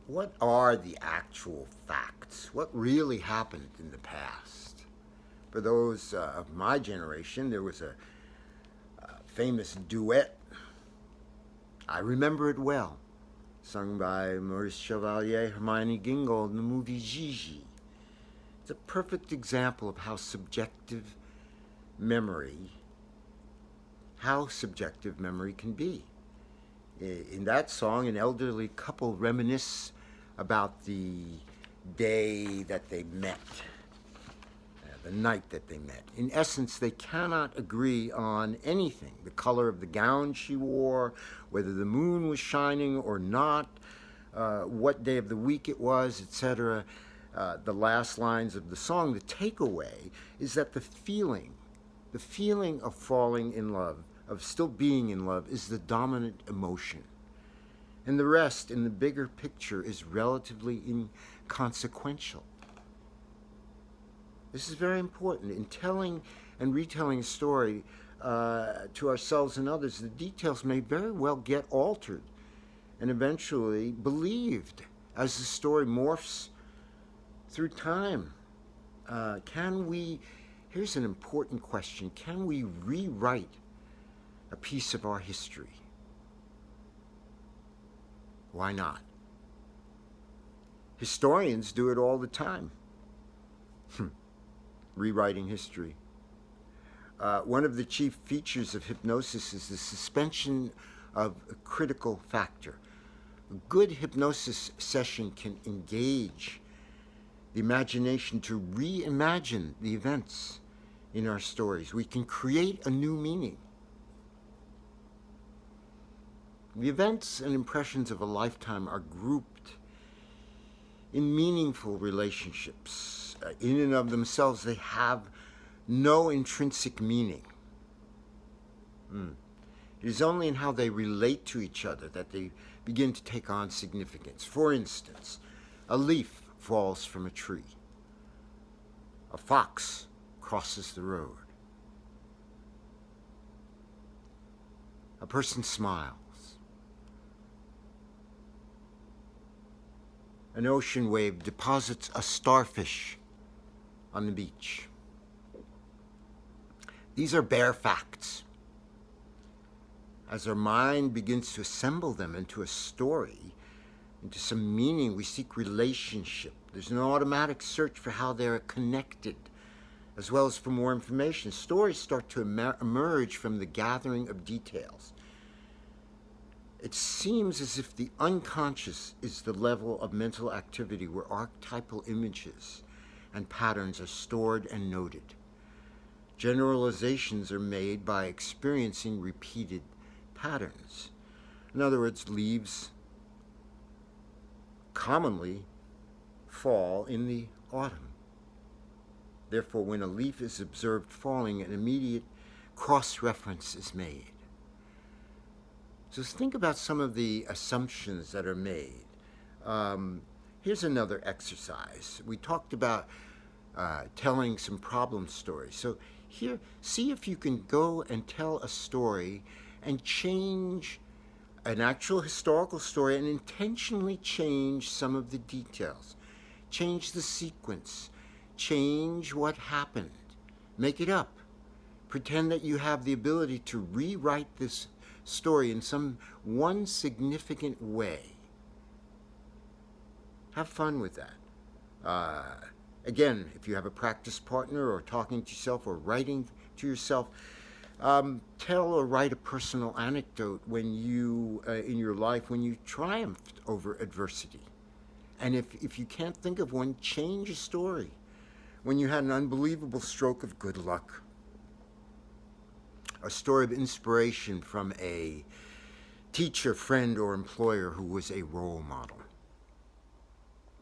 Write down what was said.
what are the actual facts? What really happened in the past? For those of my generation, there was a famous duet. I remember it well, sung by Maurice Chevalier, Hermione Gingold in the movie Gigi. It's a perfect example of memory, how subjective memory can be. In that song, an elderly couple reminisce about the day that they met, the night that they met. In essence, they cannot agree on anything: the color of the gown she wore, whether the moon was shining or not, what day of the week it was, etc. The last lines of the song, the takeaway is that the feeling of falling in love, of still being in love, is the dominant emotion. And the rest, in the bigger picture, is relatively inconsequential. This is very important. In telling and retelling a story to ourselves and others, the details may very well get altered and eventually believed as the story morphs through time. Here's an important question: can we rewrite a piece of our history? Why not? Historians do it all the time. Rewriting history. One of the chief features of hypnosis is the suspension of a critical factor. A good hypnosis session can engage the imagination to reimagine the events in our stories. We can create a new meaning. The events and impressions of a lifetime are grouped in meaningful relationships. In and of themselves, they have no intrinsic meaning. It is only in how they relate to each other that they begin to take on significance. For instance, a leaf falls from a tree. A fox crosses the road. A person smiles. An ocean wave deposits a starfish on the beach. These are bare facts. As our mind begins to assemble them into a story, into some meaning, we seek relationship. There's an automatic search for how they're connected, as well as for more information. Stories start to emerge from the gathering of details. It seems as if the unconscious is the level of mental activity where archetypal images and patterns are stored and noted. Generalizations are made by experiencing repeated patterns. In other words, leaves commonly fall in the autumn. Therefore, when a leaf is observed falling, an immediate cross-reference is made. So think about some of the assumptions that are made. Here's another exercise. We talked about telling some problem stories. So here, see if you can go and tell a story and change an actual historical story and intentionally change some of the details. Change the sequence. Change what happened. Make it up. Pretend that you have the ability to rewrite this story in some one significant way. Have fun with that. Again, if you have a practice partner or talking to yourself or writing to yourself, tell or write a personal anecdote when you, in your life, when you triumphed over adversity. And if you can't think of one, change a story. When you had an unbelievable stroke of good luck. A story of inspiration from a teacher, friend, or employer who was a role model.